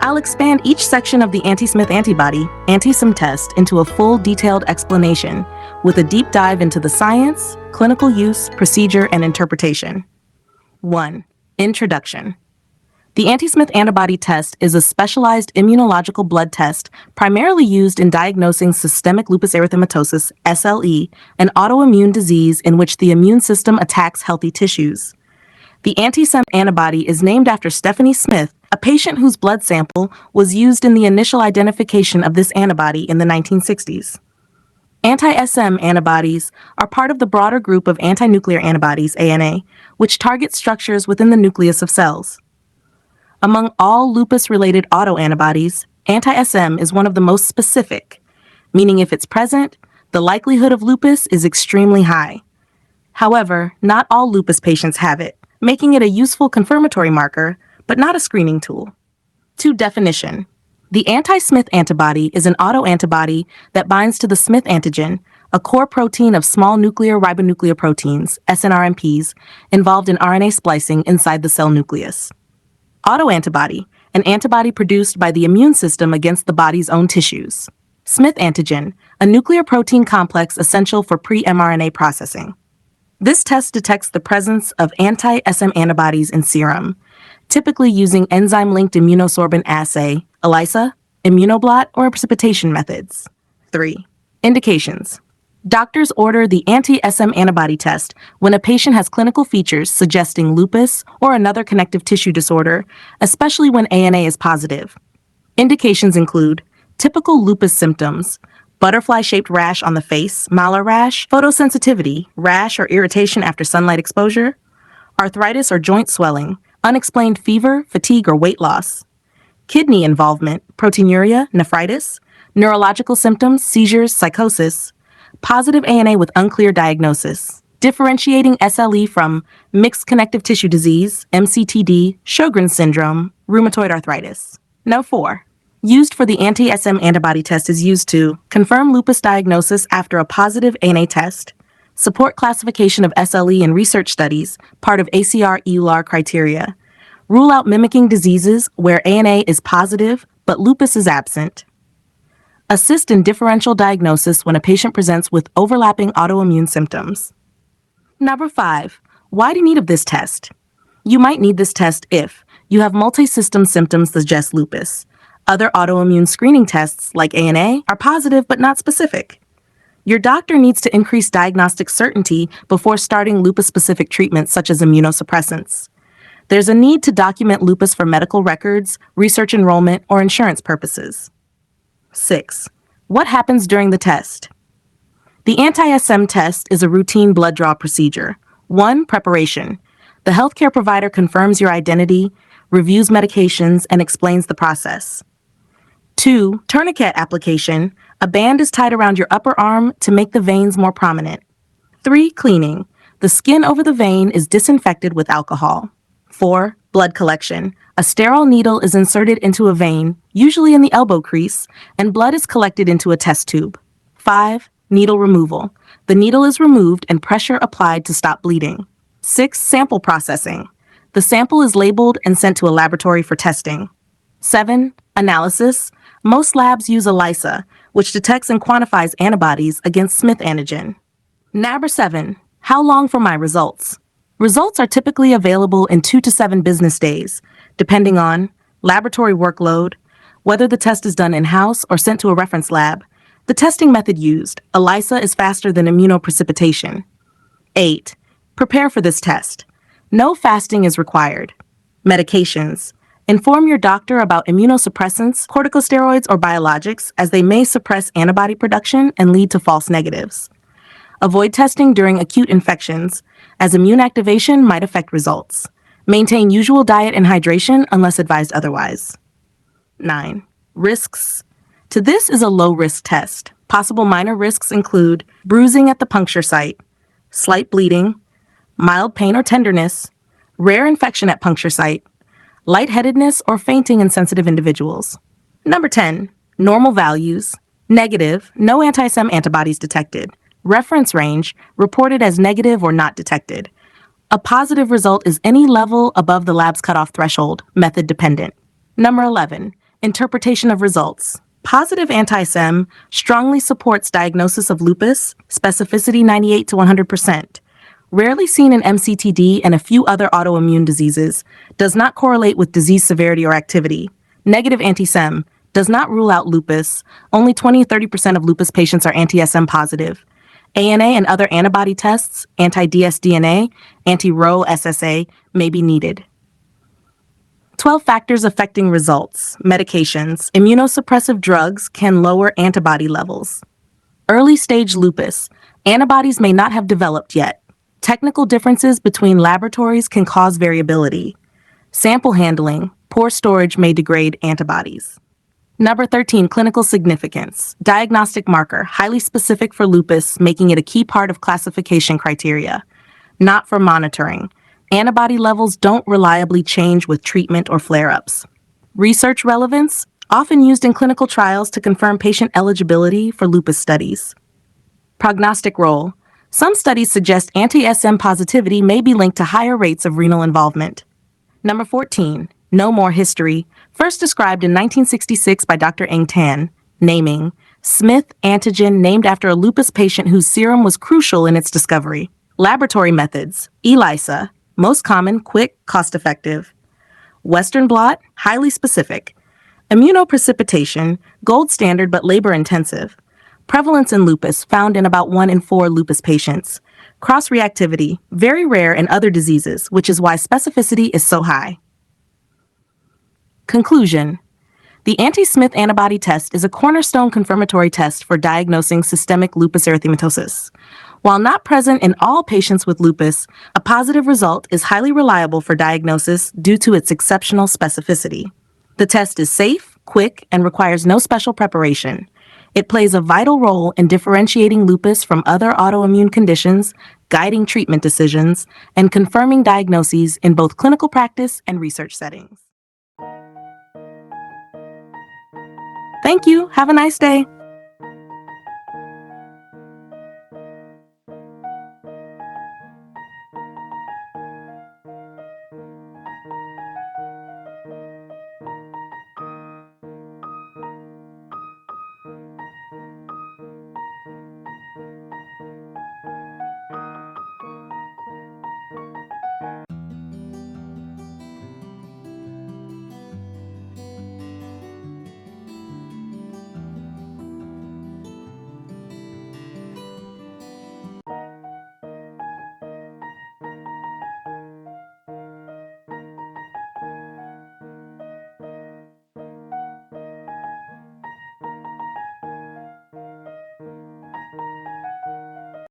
I'll expand each section of the anti-Smith antibody, anti-SIM test into a full detailed explanation with a deep dive into the science, clinical use, procedure, and interpretation. 1. Introduction. The anti-Smith antibody test is a specialized immunological blood test primarily used in diagnosing systemic lupus erythematosus, SLE, an autoimmune disease in which the immune system attacks healthy tissues. The anti-SIM antibody is named after Stephanie Smith, a patient whose blood sample was used in the initial identification of this antibody in the 1960s. Anti-SM antibodies are part of the broader group of anti-nuclear antibodies, ANA, which target structures within the nucleus of cells. Among all lupus-related autoantibodies, anti-SM is one of the most specific, meaning if it's present, the likelihood of lupus is extremely high. However, not all lupus patients have it, making it a useful confirmatory marker, but not a screening tool. 2. Definition. The anti-Smith antibody is an autoantibody that binds to the Smith antigen, a core protein of small nuclear ribonucleoproteins, SNRNPs, involved in RNA splicing inside the cell nucleus. Autoantibody, an antibody produced by the immune system against the body's own tissues. Smith antigen, a nuclear protein complex essential for pre-mRNA processing. This test detects the presence of anti-SM antibodies in serum, typically using enzyme-linked immunosorbent assay, ELISA, immunoblot, or precipitation methods. 3. Indications. Doctors order the anti-SM antibody test when a patient has clinical features suggesting lupus or another connective tissue disorder, especially when ANA is positive. Indications include typical lupus symptoms, butterfly-shaped rash on the face, malar rash, photosensitivity, rash or irritation after sunlight exposure, arthritis or joint swelling, unexplained fever, fatigue, or weight loss, kidney involvement, proteinuria, nephritis, neurological symptoms, seizures, psychosis, positive ANA with unclear diagnosis, differentiating SLE from mixed connective tissue disease, MCTD, Sjogren's syndrome, rheumatoid arthritis. No. 4. Used for the anti-SM antibody test is used to confirm lupus diagnosis after a positive ANA test, support classification of SLE in research studies, part of ACR-EULAR criteria, rule out mimicking diseases where ANA is positive but lupus is absent, assist in differential diagnosis when a patient presents with overlapping autoimmune symptoms. Number 5. Why do you need of this test? You might need this test if you have multi-system symptoms that suggest lupus. Other autoimmune screening tests, like ANA, are positive but not specific. Your doctor needs to increase diagnostic certainty before starting lupus-specific treatments such as immunosuppressants. There's a need to document lupus for medical records, research enrollment, or insurance purposes. 6. What happens during the test? The anti-SM test is a routine blood draw procedure. 1. Preparation. The healthcare provider confirms your identity, reviews medications, and explains the process. 2. Tourniquet application. A band is tied around your upper arm to make the veins more prominent. 3. Cleaning. The skin over the vein is disinfected with alcohol. 4. Blood collection. A sterile needle is inserted into a vein, usually in the elbow crease, and blood is collected into a test tube. 5. Needle removal. The needle is removed and pressure applied to stop bleeding. 6. Sample processing. The sample is labeled and sent to a laboratory for testing. 7. Analysis. Most labs use ELISA, which detects and quantifies antibodies against Smith antigen. Number 7. How long for my results? Results are typically available in 2 to 7 business days, depending on laboratory workload, whether the test is done in-house or sent to a reference lab, the testing method used. ELISA is faster than immunoprecipitation. 8. Prepare for this test. No fasting is required. Medications. Inform your doctor about immunosuppressants, corticosteroids, or biologics, as they may suppress antibody production and lead to false negatives. Avoid testing during acute infections, as immune activation might affect results. Maintain usual diet and hydration unless advised otherwise. 9. Risks. To this is a low-risk test. Possible minor risks include bruising at the puncture site, slight bleeding, mild pain or tenderness, rare infection at puncture site, lightheadedness or fainting in sensitive individuals. Number 10. Normal values. Negative, no anti-SM antibodies detected. Reference range, reported as negative or not detected. A positive result is any level above the lab's cutoff threshold, method dependent. Number 11. Interpretation of results. Positive anti-SEM strongly supports diagnosis of lupus, specificity 98 to 100%. Rarely seen in MCTD and a few other autoimmune diseases, does not correlate with disease severity or activity. Negative anti-SEM does not rule out lupus. Only 20-30% of lupus patients are anti-SM positive. ANA and other antibody tests, anti-dsDNA, anti-Ro SSA, may be needed. 12 factors affecting results. Medications. Immunosuppressive drugs can lower antibody levels. Early stage lupus. Antibodies may not have developed yet. Technical differences between laboratories can cause variability. Sample handling. Poor storage may degrade antibodies. Number 13, clinical significance. Diagnostic marker, highly specific for lupus, making it a key part of classification criteria. Not for monitoring. Antibody levels don't reliably change with treatment or flare-ups. Research relevance, often used in clinical trials to confirm patient eligibility for lupus studies. Prognostic role. Some studies suggest anti-SM positivity may be linked to higher rates of renal involvement. Number 14, know more history. First described in 1966 by Dr. Eng Tan. Naming. Smith antigen named after a lupus patient whose serum was crucial in its discovery. Laboratory methods. ELISA. Most common, quick, cost-effective. Western blot, highly specific. Immunoprecipitation, gold standard but labor-intensive. Prevalence in lupus, found in about 1 in 4 lupus patients. Cross-reactivity, very rare in other diseases, which is why specificity is so high. Conclusion. The anti-Smith antibody test is a cornerstone confirmatory test for diagnosing systemic lupus erythematosus. While not present in all patients with lupus, a positive result is highly reliable for diagnosis due to its exceptional specificity. The test is safe, quick, and requires no special preparation. It plays a vital role in differentiating lupus from other autoimmune conditions, guiding treatment decisions, and confirming diagnoses in both clinical practice and research settings. Thank you. Have a nice day.